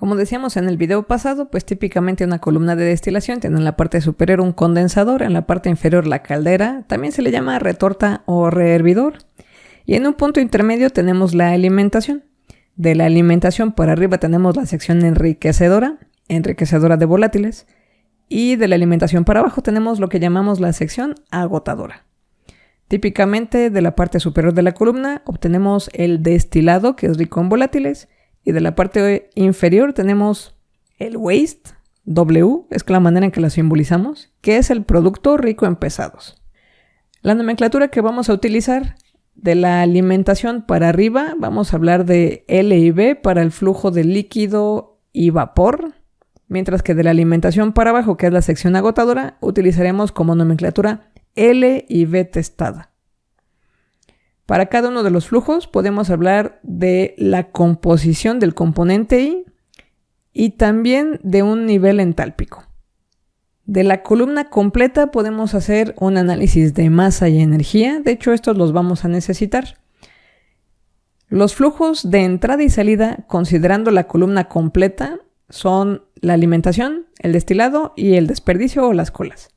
Como decíamos en el video pasado, pues típicamente una columna de destilación tiene en la parte superior un condensador, en la parte inferior la caldera, también se le llama retorta o rehervidor, y en un punto intermedio tenemos la alimentación. De la alimentación para arriba tenemos la sección enriquecedora de volátiles, y de la alimentación para abajo tenemos lo que llamamos la sección agotadora. Típicamente de la parte superior de la columna obtenemos el destilado, que es rico en volátiles, y de la parte inferior tenemos el waste, W, es la manera en que la simbolizamos, que es el producto rico en pesados. La nomenclatura que vamos a utilizar de la alimentación para arriba, vamos a hablar de L y B para el flujo de líquido y vapor, mientras que de la alimentación para abajo, que es la sección agotadora, utilizaremos como nomenclatura L y B testada. Para cada uno de los flujos podemos hablar de la composición del componente I y también de un nivel entálpico. De la columna completa podemos hacer un análisis de masa y energía, de hecho estos los vamos a necesitar. Los flujos de entrada y salida, considerando la columna completa, son la alimentación, el destilado y el desperdicio o las colas.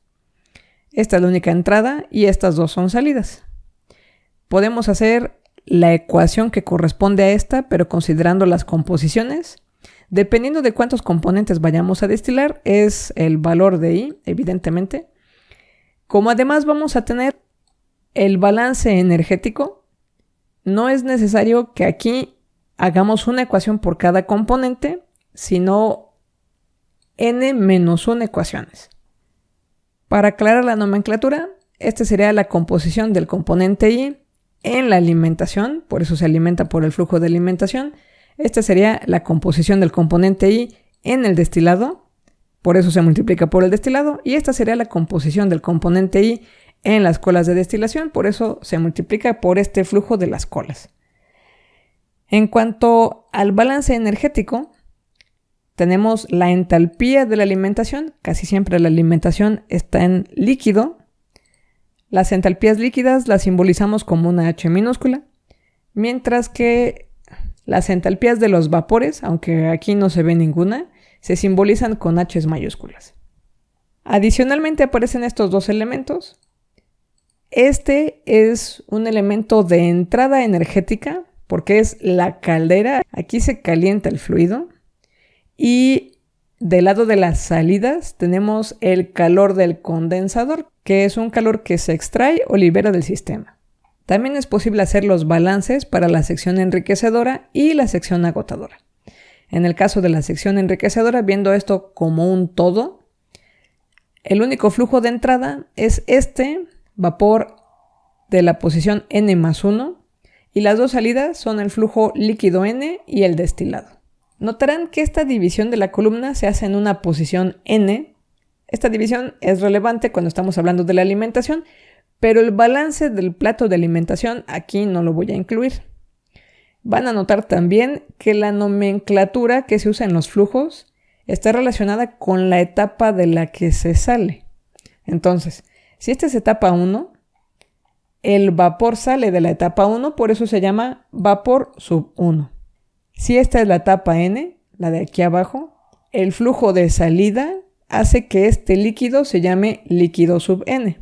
Esta es la única entrada y estas dos son salidas. Podemos hacer la ecuación que corresponde a esta, pero considerando las composiciones. Dependiendo de cuántos componentes vayamos a destilar, es el valor de I, evidentemente. Como además vamos a tener el balance energético, no es necesario que aquí hagamos una ecuación por cada componente, sino n-1 ecuaciones. Para aclarar la nomenclatura, esta sería la composición del componente I en la alimentación, por eso se alimenta por el flujo de alimentación. Esta sería la composición del componente I en el destilado, por eso se multiplica por el destilado, y esta sería la composición del componente I en las colas de destilación, por eso se multiplica por este flujo de las colas. En cuanto al balance energético, tenemos la entalpía de la alimentación, casi siempre la alimentación está en líquido. Las entalpías líquidas las simbolizamos como una H minúscula, mientras que las entalpías de los vapores, aunque aquí no se ve ninguna, se simbolizan con H's mayúsculas. Adicionalmente aparecen estos dos elementos. Este es un elemento de entrada energética, porque es la caldera. Aquí se calienta el fluido. Y del lado de las salidas tenemos el calor del condensador, que es un calor que se extrae o libera del sistema. También es posible hacer los balances para la sección enriquecedora y la sección agotadora. En el caso de la sección enriquecedora, viendo esto como un todo, el único flujo de entrada es este vapor de la posición n+1 y las dos salidas son el flujo líquido n y el destilado. Notarán que esta división de la columna se hace en una posición n. Esta división es relevante cuando estamos hablando de la alimentación, pero el balance del plato de alimentación aquí no lo voy a incluir. Van a notar también que la nomenclatura que se usa en los flujos está relacionada con la etapa de la que se sale. Entonces, si esta es etapa 1, el vapor sale de la etapa 1, por eso se llama vapor sub 1. Si esta es la etapa N, la de aquí abajo, el flujo de salida hace que este líquido se llame líquido sub N.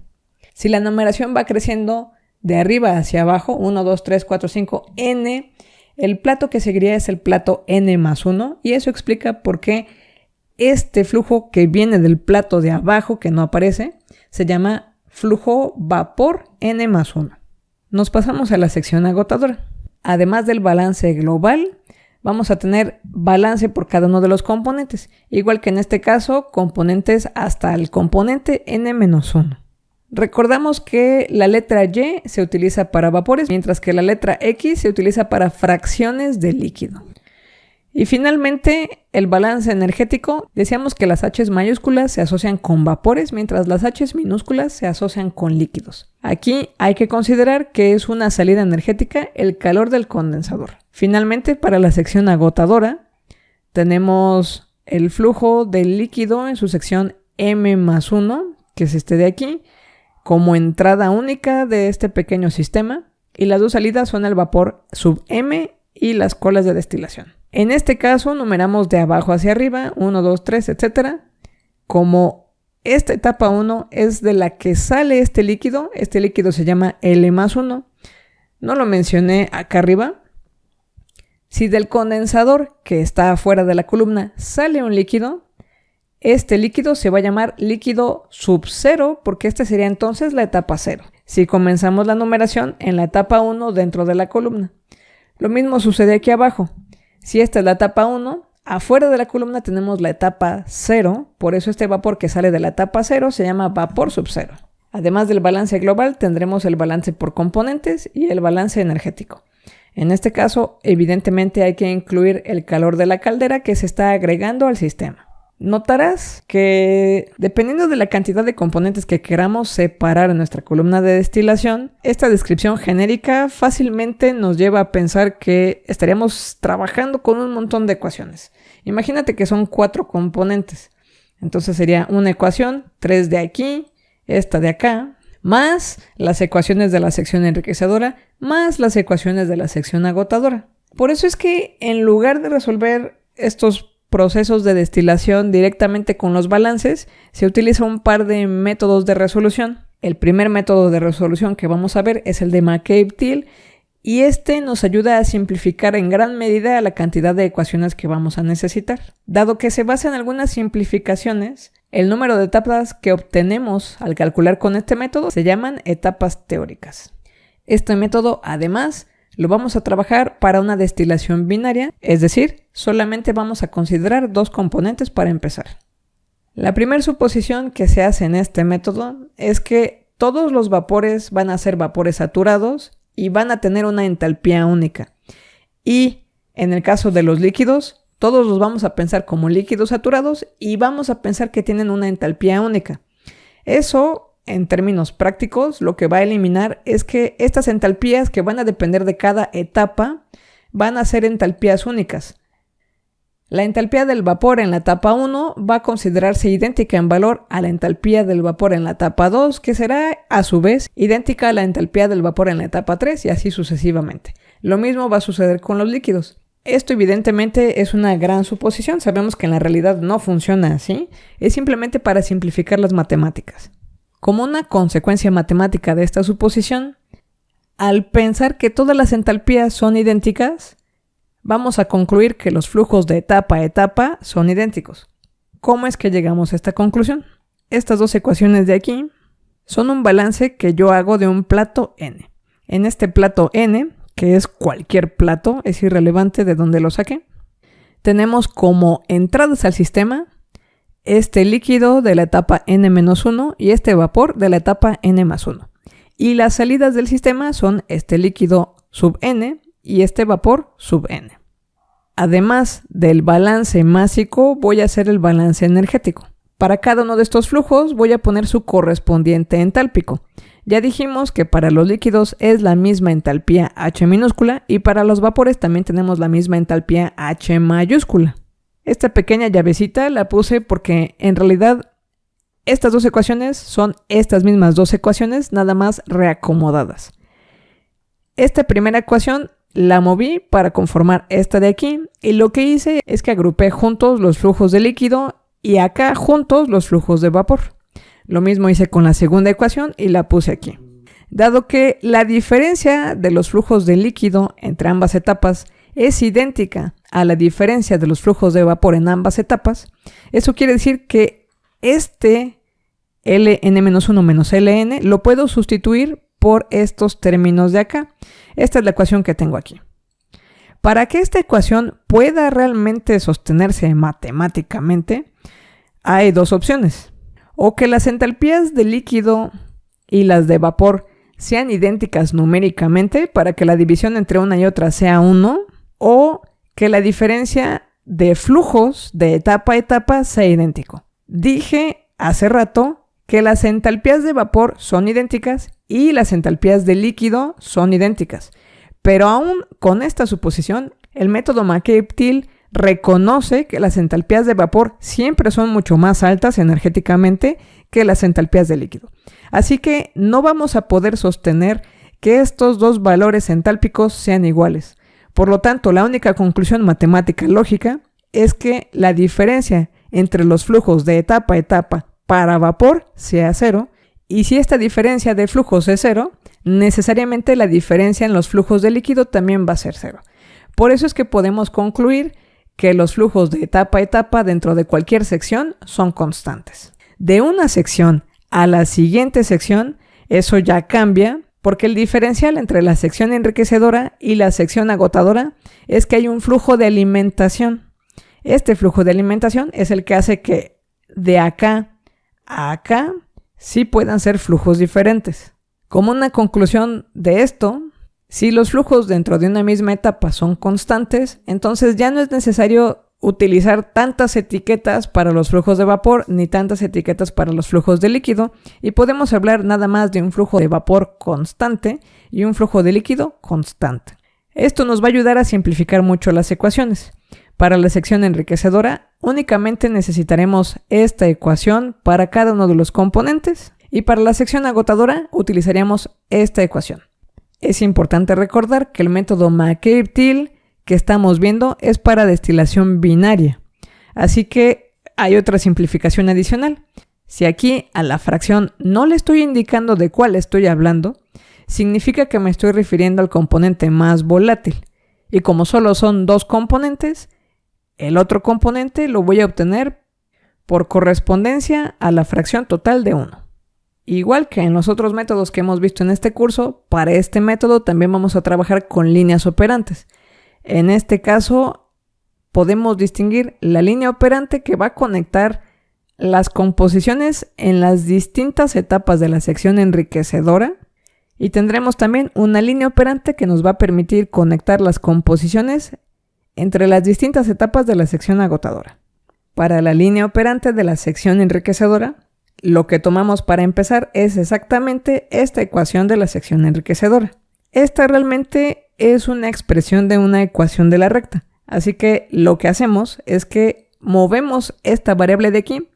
Si la numeración va creciendo de arriba hacia abajo, 1, 2, 3, 4, 5, N, el plato que seguiría es el plato N+1 y eso explica por qué este flujo que viene del plato de abajo, que no aparece, se llama flujo vapor N+1. Nos pasamos a la sección agotadora. Además del balance global, vamos a tener balance por cada uno de los componentes, igual que en este caso, componentes hasta el componente n-1. Recordamos que la letra Y se utiliza para vapores, mientras que la letra X se utiliza para fracciones de líquido. Y finalmente, el balance energético, decíamos que las H's mayúsculas se asocian con vapores, mientras las H's minúsculas se asocian con líquidos. Aquí hay que considerar que es una salida energética el calor del condensador. Finalmente, para la sección agotadora, tenemos el flujo del líquido en su sección M+1, que es este de aquí, como entrada única de este pequeño sistema, y las dos salidas son el vapor sub M y las colas de destilación. En este caso numeramos de abajo hacia arriba, 1, 2, 3, etc. Como esta etapa 1 es de la que sale este líquido se llama L+1. No lo mencioné acá arriba. Si del condensador que está afuera de la columna sale un líquido, este líquido se va a llamar líquido sub 0 porque esta sería entonces la etapa 0. Si comenzamos la numeración en la etapa 1 dentro de la columna. Lo mismo sucede aquí abajo. Si esta es la etapa 1, afuera de la columna tenemos la etapa 0, por eso este vapor que sale de la etapa 0 se llama vapor sub 0. Además del balance global, tendremos el balance por componentes y el balance energético. En este caso, evidentemente hay que incluir el calor de la caldera que se está agregando al sistema. Notarás que dependiendo de la cantidad de componentes que queramos separar en nuestra columna de destilación, esta descripción genérica fácilmente nos lleva a pensar que estaríamos trabajando con un montón de ecuaciones. Imagínate que son 4 componentes. Entonces sería una ecuación, 3 de aquí, esta de acá, más las ecuaciones de la sección enriquecedora, más las ecuaciones de la sección agotadora. Por eso es que en lugar de resolver estos procesos de destilación directamente con los balances, se utiliza un par de métodos de resolución. El primer método de resolución que vamos a ver es el de McCabe-Thiele y este nos ayuda a simplificar en gran medida la cantidad de ecuaciones que vamos a necesitar. Dado que se basa en algunas simplificaciones, el número de etapas que obtenemos al calcular con este método se llaman etapas teóricas. Este método, además, lo vamos a trabajar para una destilación binaria, es decir, solamente vamos a considerar 2 componentes para empezar. La primera suposición que se hace en este método es que todos los vapores van a ser vapores saturados y van a tener una entalpía única. Y en el caso de los líquidos, todos los vamos a pensar como líquidos saturados y vamos a pensar que tienen una entalpía única. Eso, en términos prácticos, lo que va a eliminar es que estas entalpías que van a depender de cada etapa van a ser entalpías únicas. La entalpía del vapor en la etapa 1 va a considerarse idéntica en valor a la entalpía del vapor en la etapa 2, que será a su vez idéntica a la entalpía del vapor en la etapa 3 y así sucesivamente. Lo mismo va a suceder con los líquidos. Esto evidentemente es una gran suposición, sabemos que en la realidad no funciona así, es simplemente para simplificar las matemáticas. Como una consecuencia matemática de esta suposición, al pensar que todas las entalpías son idénticas, vamos a concluir que los flujos de etapa a etapa son idénticos. ¿Cómo es que llegamos a esta conclusión? Estas 2 ecuaciones de aquí son un balance que yo hago de un plato N. En este plato N, que es cualquier plato, es irrelevante de dónde lo saque, tenemos como entradas al sistema este líquido de la etapa N-1 y este vapor de la etapa N+1. Y las salidas del sistema son este líquido sub N y este vapor sub N. Además del balance másico, voy a hacer el balance energético. Para cada uno de estos flujos voy a poner su correspondiente entálpico. Ya dijimos que para los líquidos es la misma entalpía H minúscula y para los vapores también tenemos la misma entalpía H mayúscula. Esta pequeña llavecita la puse porque en realidad estas 2 ecuaciones son estas mismas 2 ecuaciones, nada más reacomodadas. Esta primera ecuación la moví para conformar esta de aquí y lo que hice es que agrupé juntos los flujos de líquido y acá juntos los flujos de vapor. Lo mismo hice con la segunda ecuación y la puse aquí. Dado que la diferencia de los flujos de líquido entre ambas etapas es idéntica a la diferencia de los flujos de vapor en ambas etapas, eso quiere decir que este Ln-1 menos Ln lo puedo sustituir por estos términos de acá. Esta es la ecuación que tengo aquí. Para que esta ecuación pueda realmente sostenerse matemáticamente, hay 2 opciones. O que las entalpías de líquido y las de vapor sean idénticas numéricamente para que la división entre una y otra sea 1, o que la diferencia de flujos de etapa a etapa sea idéntico. Dije hace rato que las entalpías de vapor son idénticas y las entalpías de líquido son idénticas. Pero aún con esta suposición, el método McCabe-Thiele reconoce que las entalpías de vapor siempre son mucho más altas energéticamente que las entalpías de líquido. Así que no vamos a poder sostener que estos 2 valores entálpicos sean iguales. Por lo tanto, la única conclusión matemática lógica es que la diferencia entre los flujos de etapa a etapa para vapor sea cero, y si esta diferencia de flujos es cero, necesariamente la diferencia en los flujos de líquido también va a ser cero. Por eso es que podemos concluir que los flujos de etapa a etapa dentro de cualquier sección son constantes. De una sección a la siguiente sección, eso ya cambia, porque el diferencial entre la sección enriquecedora y la sección agotadora es que hay un flujo de alimentación. Este flujo de alimentación es el que hace que de acá a acá sí puedan ser flujos diferentes. Como una conclusión de esto, si los flujos dentro de una misma etapa son constantes, entonces ya no es necesario utilizar tantas etiquetas para los flujos de vapor ni tantas etiquetas para los flujos de líquido, y podemos hablar nada más de un flujo de vapor constante y un flujo de líquido constante. Esto nos va a ayudar a simplificar mucho las ecuaciones. Para la sección enriquecedora únicamente necesitaremos esta ecuación para cada uno de los componentes, y para la sección agotadora utilizaríamos esta ecuación. Es importante recordar que el método McCabe-Thiele que estamos viendo es para destilación binaria, así que hay otra simplificación adicional. Si aquí a la fracción no le estoy indicando de cuál estoy hablando, significa que me estoy refiriendo al componente más volátil, y como solo son dos componentes, el otro componente lo voy a obtener por correspondencia a la fracción total de 1. Igual que en los otros métodos que hemos visto en este curso, para este método también vamos a trabajar con líneas operantes. En este caso, podemos distinguir la línea operante que va a conectar las composiciones en las distintas etapas de la sección enriquecedora, y tendremos también una línea operante que nos va a permitir conectar las composiciones entre las distintas etapas de la sección agotadora. Para la línea operante de la sección enriquecedora, lo que tomamos para empezar es exactamente esta ecuación de la sección enriquecedora. Esta realmente es una expresión de una ecuación de la recta, así que lo que hacemos es que movemos esta variable de aquí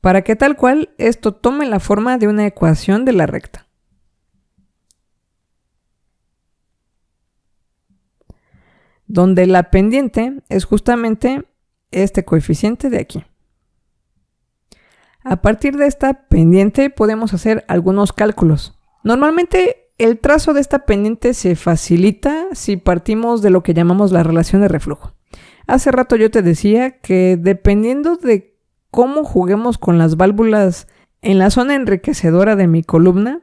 para que tal cual esto tome la forma de una ecuación de la recta. Donde la pendiente es justamente este coeficiente de aquí. A partir de esta pendiente podemos hacer algunos cálculos. Normalmente el trazo de esta pendiente se facilita si partimos de lo que llamamos la relación de reflujo. Hace rato yo te decía que dependiendo de cómo juguemos con las válvulas en la zona enriquecedora de mi columna,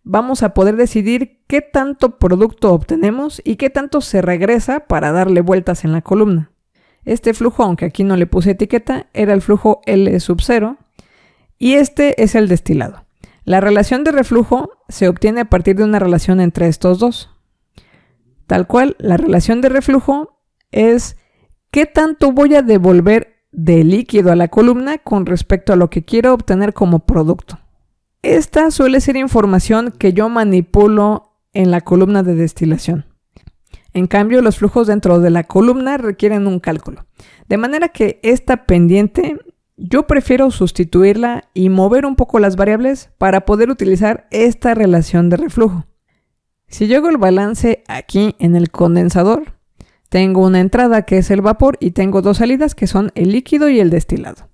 vamos a poder decidir qué tanto producto obtenemos y qué tanto se regresa para darle vueltas en la columna. Este flujo, aunque aquí no le puse etiqueta, era el flujo L sub 0 y este es el destilado. La relación de reflujo se obtiene a partir de una relación entre estos dos. Tal cual, la relación de reflujo es qué tanto voy a devolver de líquido a la columna con respecto a lo que quiero obtener como producto. Esta suele ser información que yo manipulo en la columna de destilación. En cambio, los flujos dentro de la columna requieren un cálculo. De manera que esta pendiente yo prefiero sustituirla y mover un poco las variables para poder utilizar esta relación de reflujo. Si yo hago el balance aquí en el condensador, tengo una entrada que es el vapor y tengo dos salidas que son el líquido y el destilado.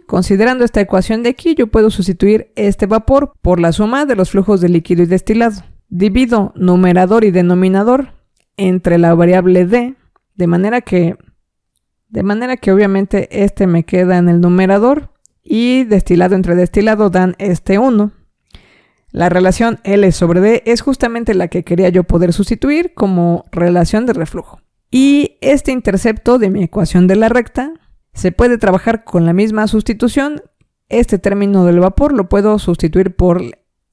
Considerando esta ecuación de aquí, yo puedo sustituir este vapor por la suma de los flujos de líquido y destilado. Divido numerador y denominador entre la variable D, de manera que obviamente este me queda en el numerador y destilado entre destilado dan este 1. La relación L sobre D es justamente la que quería yo poder sustituir como relación de reflujo. Y este intercepto de mi ecuación de la recta se puede trabajar con la misma sustitución. Este término del vapor lo puedo sustituir por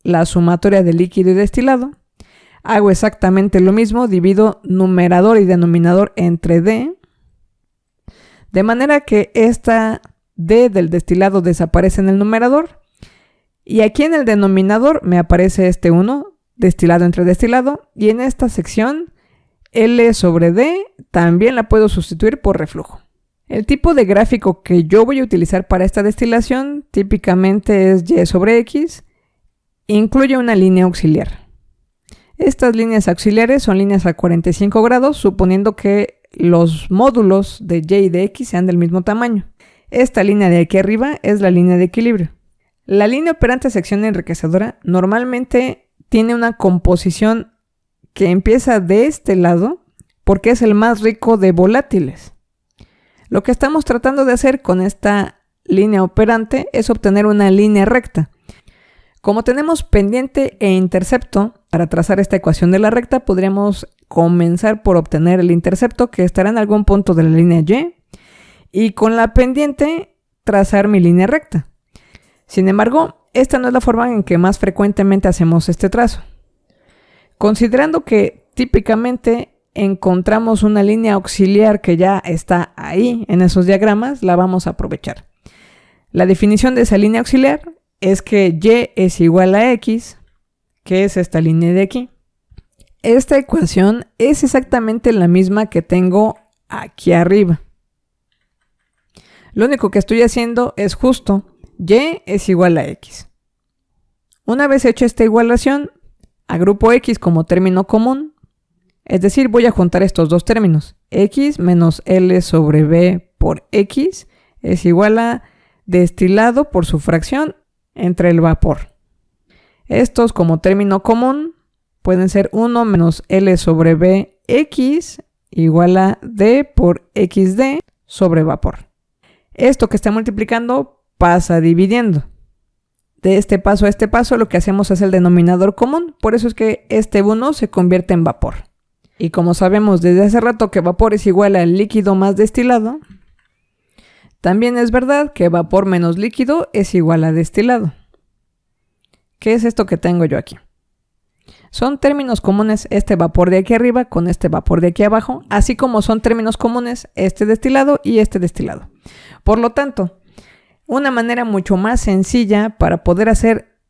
la sumatoria de líquido y destilado. Hago exactamente lo mismo, divido numerador y denominador entre D, de manera que esta D del destilado desaparece en el numerador y aquí en el denominador me aparece este 1, destilado entre destilado, y en esta sección L sobre D también la puedo sustituir por reflujo. El tipo de gráfico que yo voy a utilizar para esta destilación típicamente es Y sobre X, incluye una línea auxiliar. Estas líneas auxiliares son líneas a 45 grados, suponiendo que los módulos de y y de x sean del mismo tamaño. Esta línea de aquí arriba es la línea de equilibrio. La línea operante sección enriquecedora normalmente tiene una composición que empieza de este lado porque es el más rico de volátiles. Lo que estamos tratando de hacer con esta línea operante es obtener una línea recta. Como tenemos pendiente e intercepto, para trazar esta ecuación de la recta podríamos comenzar por obtener el intercepto que estará en algún punto de la línea y con la pendiente trazar mi línea recta. Sin embargo, esta no es la forma en que más frecuentemente hacemos este trazo. Considerando que típicamente encontramos una línea auxiliar que ya está ahí en esos diagramas, la vamos a aprovechar. La definición de esa línea auxiliar es que y es igual a x, que es esta línea de aquí. Esta ecuación es exactamente la misma que tengo aquí arriba. Lo único que estoy haciendo es justo y es igual a x. Una vez hecha esta igualación, agrupo x como término común, es decir, voy a juntar estos dos términos. X menos L sobre B por x es igual a destilado por su fracción entre el vapor. Estos como término común pueden ser 1 menos L sobre B x igual a D por xD sobre vapor. Esto que está multiplicando pasa dividiendo. De este paso a este paso lo que hacemos es el denominador común, por eso es que este 1 se convierte en vapor. Y como sabemos desde hace rato que vapor es igual al líquido más destilado, también es verdad que vapor menos líquido es igual a destilado. ¿Qué es esto que tengo yo aquí? Son términos comunes este vapor de aquí arriba con este vapor de aquí abajo, así como son términos comunes este destilado y este destilado. Por lo tanto, una manera mucho más sencilla para poder hacer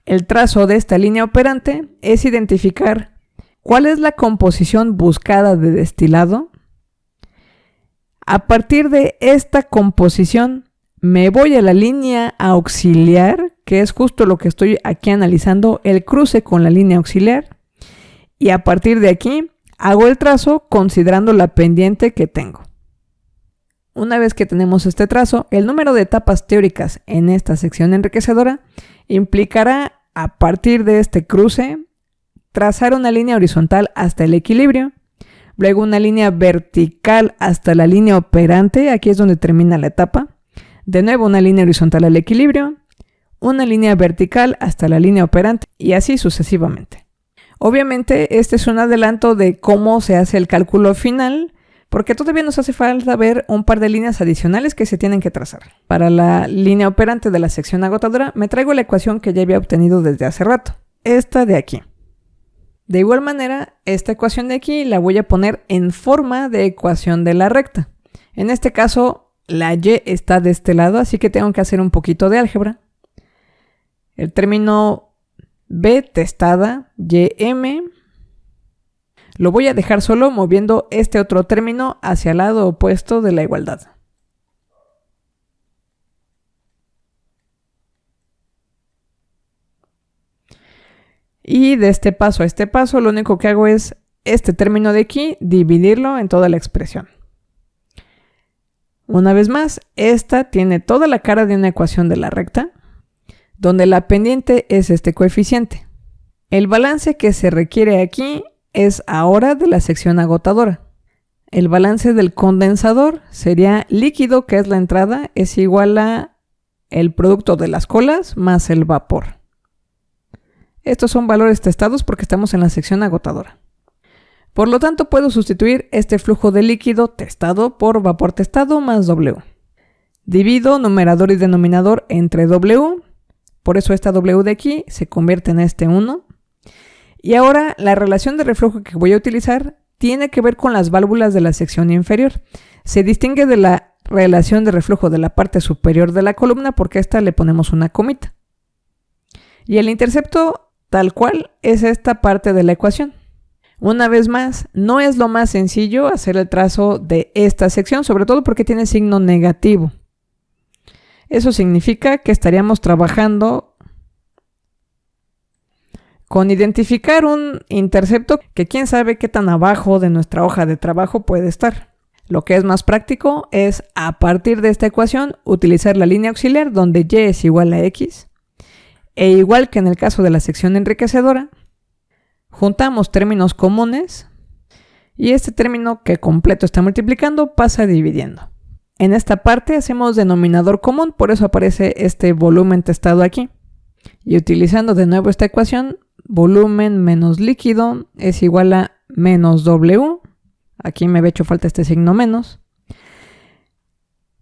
el trazo de esta línea operante es identificar cuál es la composición buscada de destilado. A partir de esta composición me voy a la línea auxiliar, que es justo lo que estoy aquí analizando, el cruce con la línea auxiliar, y a partir de aquí hago el trazo considerando la pendiente que tengo. Una vez que tenemos este trazo, el número de etapas teóricas en esta sección enriquecedora implicará, a partir de este cruce, trazar una línea horizontal hasta el equilibrio, luego una línea vertical hasta la línea operante, aquí es donde termina la etapa, de nuevo una línea horizontal al equilibrio, una línea vertical hasta la línea operante y así sucesivamente. Obviamente este es un adelanto de cómo se hace el cálculo final, porque todavía nos hace falta ver un par de líneas adicionales que se tienen que trazar. Para la línea operante de la sección agotadora me traigo la ecuación que ya había obtenido desde hace rato, esta de aquí. De igual manera, esta ecuación de aquí la voy a poner en forma de ecuación de la recta. En este caso, la y está de este lado, así que tengo que hacer un poquito de álgebra. El término b testada, ym, lo voy a dejar solo moviendo este otro término hacia el lado opuesto de la igualdad. Y de este paso a este paso, lo único que hago es este término de aquí, dividirlo en toda la expresión. Una vez más, esta tiene toda la cara de una ecuación de la recta, donde la pendiente es este coeficiente. El balance que se requiere aquí es ahora de la sección agotadora. El balance del condensador sería líquido, que es la entrada, es igual a el producto de las colas más el vapor. Estos son valores testados porque estamos en la sección agotadora. Por lo tanto, puedo sustituir este flujo de líquido testado por vapor testado más W. Divido numerador y denominador entre W, por eso esta W de aquí se convierte en este 1. Y ahora la relación de reflujo que voy a utilizar tiene que ver con las válvulas de la sección inferior. Se distingue de la relación de reflujo de la parte superior de la columna porque a esta le ponemos una comita. Y el intercepto tal cual es esta parte de la ecuación. Una vez más, no es lo más sencillo hacer el trazo de esta sección, sobre todo porque tiene signo negativo. Eso significa que estaríamos trabajando con identificar un intercepto que quién sabe qué tan abajo de nuestra hoja de trabajo puede estar. Lo que es más práctico es, a partir de esta ecuación, utilizar la línea auxiliar donde y es igual a x, e igual que en el caso de la sección enriquecedora, juntamos términos comunes y este término que completo está multiplicando pasa dividiendo. En esta parte hacemos denominador común, por eso aparece este volumen testado aquí. Y utilizando de nuevo esta ecuación, volumen menos líquido es igual a menos W. Aquí me había hecho falta este signo menos.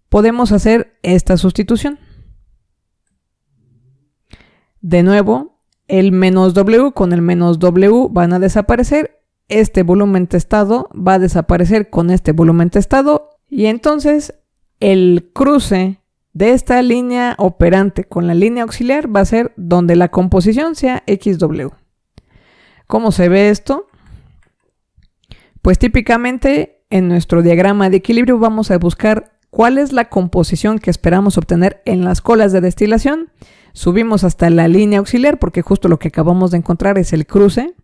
Podemos hacer esta sustitución. De nuevo, el menos W con el menos W van a desaparecer. Este volumen testado va a desaparecer con este volumen testado. Y entonces el cruce de esta línea operante con la línea auxiliar va a ser donde la composición sea XW. ¿Cómo se ve esto? Pues típicamente en nuestro diagrama de equilibrio vamos a buscar cuál es la composición que esperamos obtener en las colas de destilación. Subimos hasta la línea auxiliar porque justo lo que acabamos de encontrar es el cruce.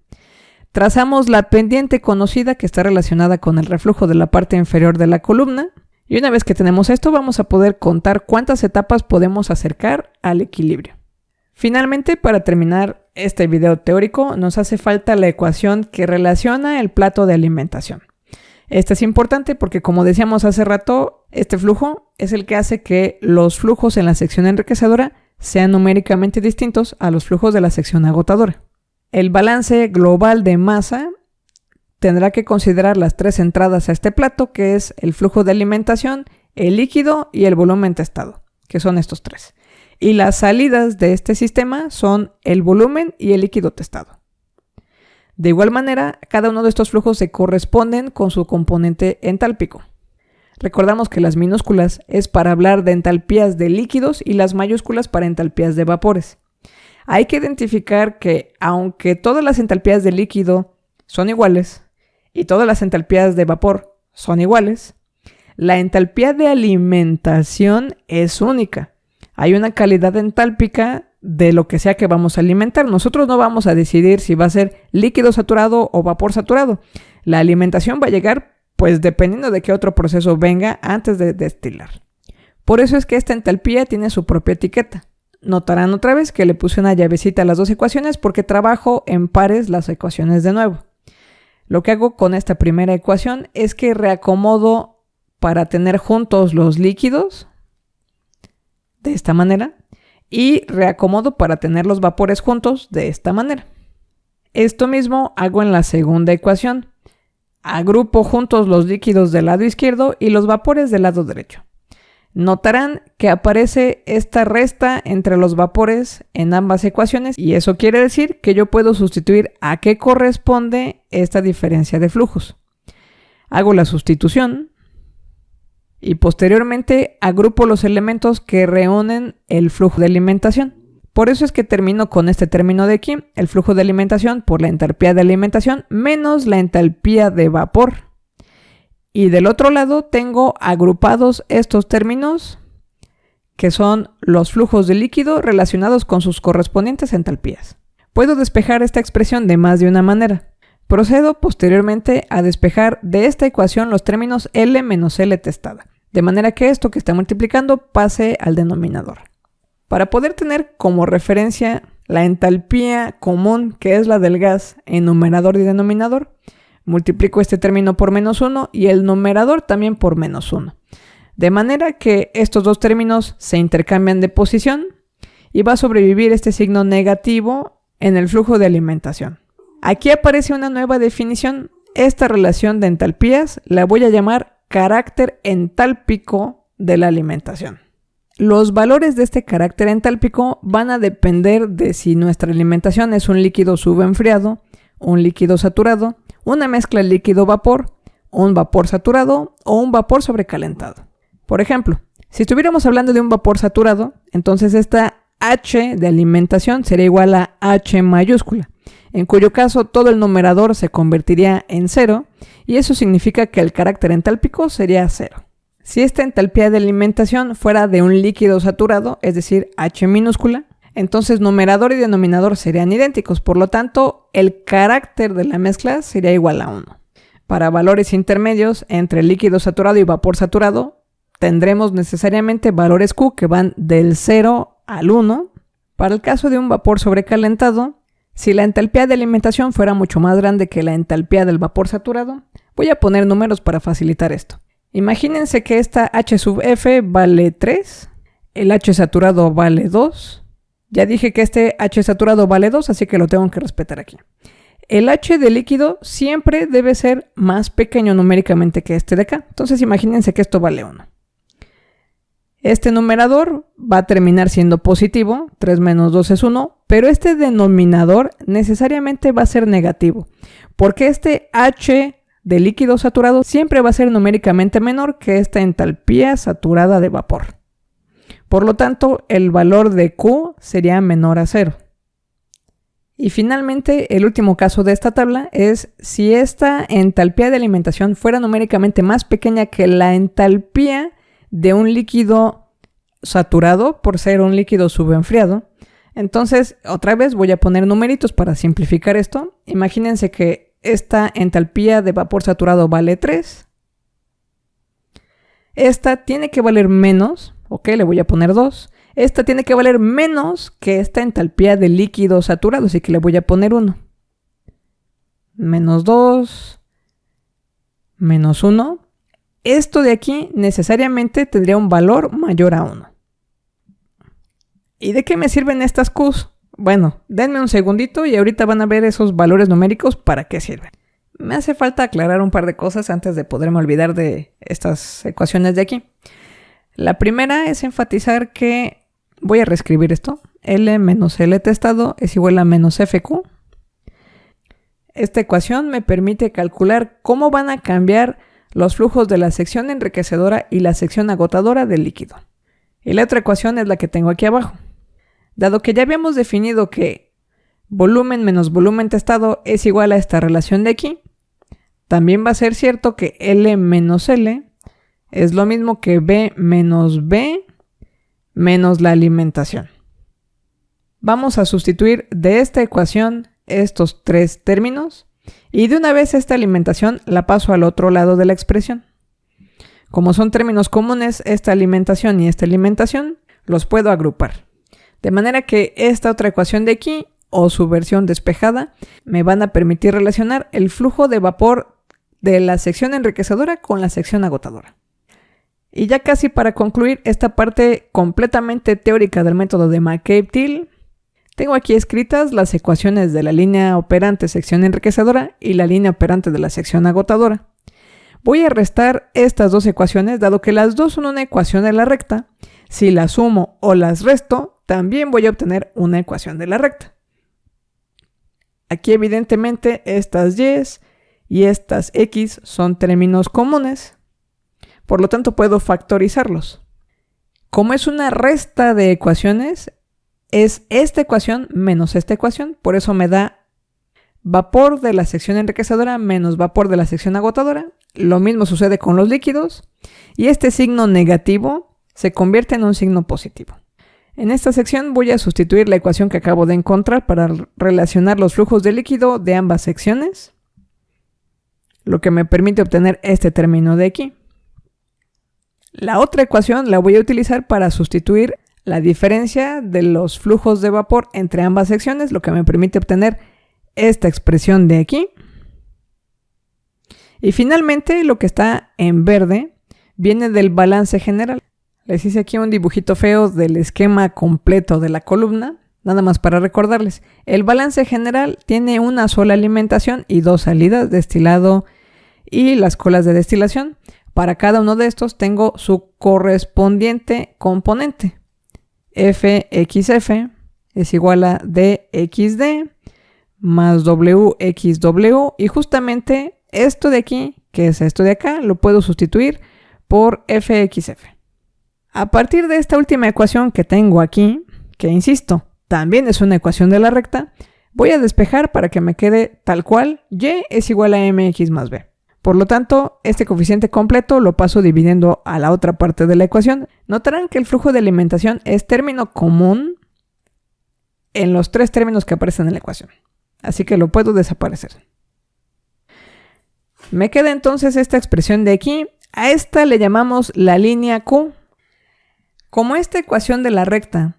Trazamos la pendiente conocida que está relacionada con el reflujo de la parte inferior de la columna. Y una vez que tenemos esto, vamos a poder contar cuántas etapas podemos acercar al equilibrio. Finalmente, para terminar este video teórico, nos hace falta la ecuación que relaciona el plato de alimentación. Esta es importante porque, como decíamos hace rato, este flujo es el que hace que los flujos en la sección enriquecedora sean numéricamente distintos a los flujos de la sección agotadora. El balance global de masa tendrá que considerar las tres entradas a este plato, que es el flujo de alimentación, el líquido y el volumen testado, que son estos tres. Y las salidas de este sistema son el volumen y el líquido testado. De igual manera, cada uno de estos flujos se corresponden con su componente entálpico. Recordamos que las minúsculas es para hablar de entalpías de líquidos y las mayúsculas para entalpías de vapores. Hay que identificar que aunque todas las entalpías de líquido son iguales, y todas las entalpías de vapor son iguales, la entalpía de alimentación es única. Hay una calidad entálpica de lo que sea que vamos a alimentar. Nosotros no vamos a decidir si va a ser líquido saturado o vapor saturado. La alimentación va a llegar pues dependiendo de qué otro proceso venga antes de destilar. Por eso es que esta entalpía tiene su propia etiqueta. Notarán otra vez que le puse una llavecita a las dos ecuaciones porque trabajo en pares las ecuaciones de nuevo. Lo que hago con esta primera ecuación es que reacomodo para tener juntos los líquidos de esta manera y reacomodo para tener los vapores juntos de esta manera. Esto mismo hago en la segunda ecuación. Agrupo juntos los líquidos del lado izquierdo y los vapores del lado derecho. Notarán que aparece esta resta entre los vapores en ambas ecuaciones y eso quiere decir que yo puedo sustituir a qué corresponde esta diferencia de flujos. Hago la sustitución y posteriormente agrupo los elementos que reúnen el flujo de alimentación. Por eso es que termino con este término de aquí, el flujo de alimentación por la entalpía de alimentación menos la entalpía de vapor. Y del otro lado tengo agrupados estos términos que son los flujos de líquido relacionados con sus correspondientes entalpías. Puedo despejar esta expresión de más de una manera. Procedo posteriormente a despejar de esta ecuación los términos L menos L testada, de manera que esto que está multiplicando pase al denominador. Para poder tener como referencia la entalpía común, que es la del gas, en numerador y denominador, multiplico este término por menos 1 y el numerador también por menos 1. De manera que estos dos términos se intercambian de posición y va a sobrevivir este signo negativo en el flujo de alimentación. Aquí aparece una nueva definición. Esta relación de entalpías la voy a llamar carácter entálpico de la alimentación. Los valores de este carácter entálpico van a depender de si nuestra alimentación es un líquido subenfriado, un líquido saturado, una mezcla líquido-vapor, un vapor saturado o un vapor sobrecalentado. Por ejemplo, si estuviéramos hablando de un vapor saturado, entonces esta H de alimentación sería igual a H mayúscula, en cuyo caso todo el numerador se convertiría en 0 y eso significa que el carácter entálpico sería 0. Si esta entalpía de alimentación fuera de un líquido saturado, es decir, H minúscula, Entonces numerador y denominador serían idénticos, por lo tanto el carácter de la mezcla sería igual a 1. Para valores intermedios entre líquido saturado y vapor saturado, tendremos necesariamente valores Q que van del 0 al 1. Para el caso de un vapor sobrecalentado, si la entalpía de alimentación fuera mucho más grande que la entalpía del vapor saturado, voy a poner números para facilitar esto. Imagínense que esta H sub F vale 3, el H saturado vale 2. Ya dije que este H saturado vale 2, así que lo tengo que respetar aquí. El H de líquido siempre debe ser más pequeño numéricamente que este de acá. Entonces imagínense que esto vale 1. Este numerador va a terminar siendo positivo, 3 menos 2 es 1, pero este denominador necesariamente va a ser negativo, porque este H de líquido saturado siempre va a ser numéricamente menor que esta entalpía saturada de vapor. Por lo tanto, el valor de Q sería menor a 0. Y finalmente, el último caso de esta tabla es si esta entalpía de alimentación fuera numéricamente más pequeña que la entalpía de un líquido saturado, por ser un líquido subenfriado. Entonces, otra vez voy a poner numeritos para simplificar esto. Imagínense que esta entalpía de vapor saturado vale 3. Esta tiene que valer menos. Ok, le voy a poner 2. Esta tiene que valer menos que esta entalpía de líquido saturado, así que le voy a poner 1. Menos 2. Menos 1. Esto de aquí necesariamente tendría un valor mayor a 1. ¿Y de qué me sirven estas Qs? Bueno, denme un segundito y ahorita van a ver esos valores numéricos para qué sirven. Me hace falta aclarar un par de cosas antes de poderme olvidar de estas ecuaciones de aquí. La primera es enfatizar que voy a reescribir esto. L menos L testado es igual a menos FQ. Esta ecuación me permite calcular cómo van a cambiar los flujos de la sección enriquecedora y la sección agotadora del líquido. Y la otra ecuación es la que tengo aquí abajo. Dado que ya habíamos definido que volumen menos volumen testado es igual a esta relación de aquí, también va a ser cierto que L menos L es lo mismo que B menos B menos la alimentación. Vamos a sustituir de esta ecuación estos tres términos y de una vez esta alimentación la paso al otro lado de la expresión. Como son términos comunes, esta alimentación y esta alimentación los puedo agrupar. De manera que esta otra ecuación de aquí, o su versión despejada, me van a permitir relacionar el flujo de vapor de la sección enriquecedora con la sección agotadora. Y ya casi para concluir esta parte completamente teórica del método de McCabe-Thiele, tengo aquí escritas las ecuaciones de la línea operante sección enriquecedora y la línea operante de la sección agotadora. Voy a restar estas dos ecuaciones, dado que las dos son una ecuación de la recta. Si las sumo o las resto, también voy a obtener una ecuación de la recta. Aquí evidentemente estas y y estas x son términos comunes. Por lo tanto, puedo factorizarlos. Como es una resta de ecuaciones, es esta ecuación menos esta ecuación. Por eso me da vapor de la sección enriquecedora menos vapor de la sección agotadora. Lo mismo sucede con los líquidos. Y este signo negativo se convierte en un signo positivo. En esta sección voy a sustituir la ecuación que acabo de encontrar para relacionar los flujos de líquido de ambas secciones, lo que me permite obtener este término de aquí. La otra ecuación la voy a utilizar para sustituir la diferencia de los flujos de vapor entre ambas secciones, lo que me permite obtener esta expresión de aquí. Y finalmente, lo que está en verde viene del balance general. Les hice aquí un dibujito feo del esquema completo de la columna, nada más para recordarles. El balance general tiene una sola alimentación y dos salidas, destilado y las colas de destilación. Para cada uno de estos tengo su correspondiente componente. FXF es igual a DXD más WXW, y justamente esto de aquí, que es esto de acá, lo puedo sustituir por FXF. A partir de esta última ecuación que tengo aquí, que insisto, también es una ecuación de la recta, voy a despejar para que me quede tal cual, y es igual a mx más b. Por lo tanto, este coeficiente completo lo paso dividiendo a la otra parte de la ecuación. Notarán que el flujo de alimentación es término común en los 3 términos que aparecen en la ecuación. Así que lo puedo desaparecer. Me queda entonces esta expresión de aquí. A esta le llamamos la línea Q. Como esta ecuación de la recta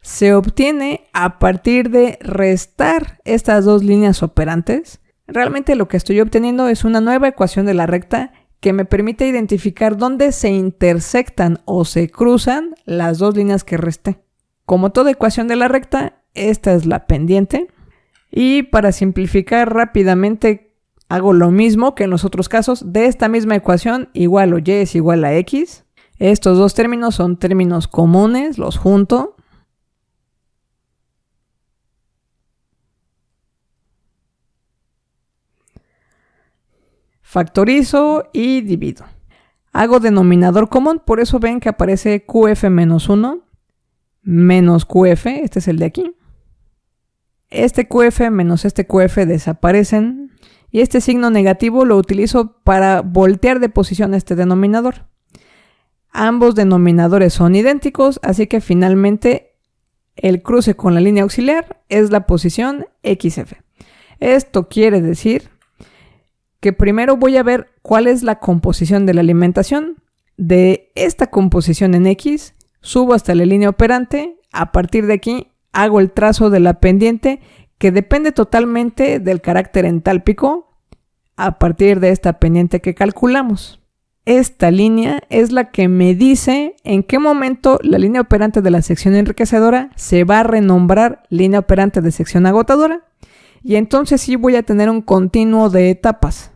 se obtiene a partir de restar estas dos líneas operantes, realmente lo que estoy obteniendo es una nueva ecuación de la recta que me permite identificar dónde se intersectan o se cruzan las dos líneas que resté. Como toda ecuación de la recta, esta es la pendiente. Y para simplificar rápidamente, hago lo mismo que en los otros casos. De esta misma ecuación, igual o y es igual a x. Estos dos términos son términos comunes, los junto. Factorizo y divido. Hago denominador común, por eso ven que aparece QF menos 1 menos QF, este es el de aquí. Este QF menos este QF desaparecen y este signo negativo lo utilizo para voltear de posición este denominador. Ambos denominadores son idénticos, así que finalmente el cruce con la línea auxiliar es la posición XF. Esto quiere decir que primero voy a ver cuál es la composición de la alimentación. De esta composición en X, subo hasta la línea operante. A partir de aquí, hago el trazo de la pendiente, que depende totalmente del carácter entálpico a partir de esta pendiente que calculamos. Esta línea es la que me dice en qué momento la línea operante de la sección enriquecedora se va a renombrar línea operante de sección agotadora. Y entonces sí voy a tener un continuo de etapas.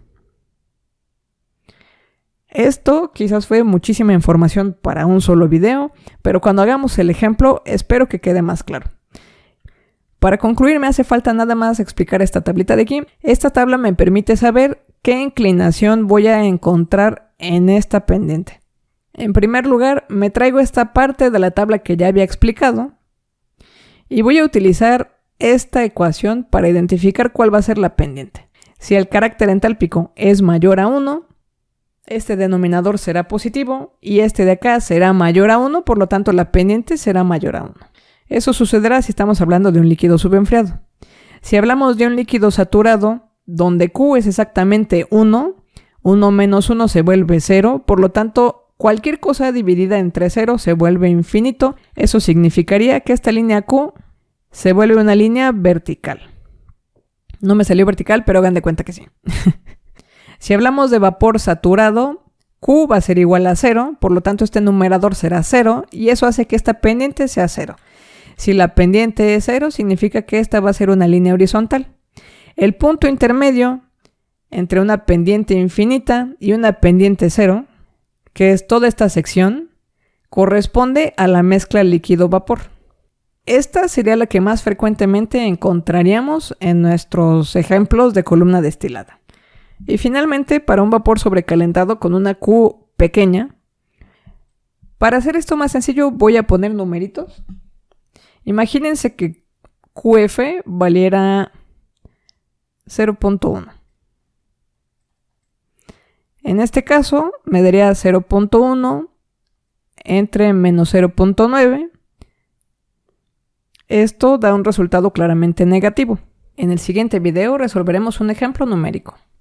Esto quizás fue muchísima información para un solo video, pero cuando hagamos el ejemplo espero que quede más claro. Para concluir me hace falta nada más explicar esta tablita de aquí. Esta tabla me permite saber qué inclinación voy a encontrar en esta pendiente. En primer lugar, me traigo esta parte de la tabla que ya había explicado y voy a utilizar esta ecuación para identificar cuál va a ser la pendiente. Si el carácter entálpico es mayor a 1, este denominador será positivo y este de acá será mayor a 1, por lo tanto la pendiente será mayor a 1. Eso sucederá si estamos hablando de un líquido subenfriado. Si hablamos de un líquido saturado, donde Q es exactamente 1, 1 menos 1 se vuelve 0, por lo tanto cualquier cosa dividida entre 0 se vuelve infinito. Eso significaría que esta línea Q se vuelve una línea vertical. No me salió vertical, pero hagan de cuenta que sí. Si hablamos de vapor saturado, Q va a ser igual a 0, por lo tanto este numerador será 0 y eso hace que esta pendiente sea 0. Si la pendiente es 0, significa que esta va a ser una línea horizontal. El punto intermedio entre una pendiente infinita y una pendiente 0, que es toda esta sección, corresponde a la mezcla líquido-vapor. Esta sería la que más frecuentemente encontraríamos en nuestros ejemplos de columna destilada. Y finalmente, para un vapor sobrecalentado con una Q pequeña, para hacer esto más sencillo voy a poner numeritos. Imagínense que QF valiera 0.1. En este caso me daría 0.1 entre menos 0.9. Esto da un resultado claramente negativo. En el siguiente video resolveremos un ejemplo numérico.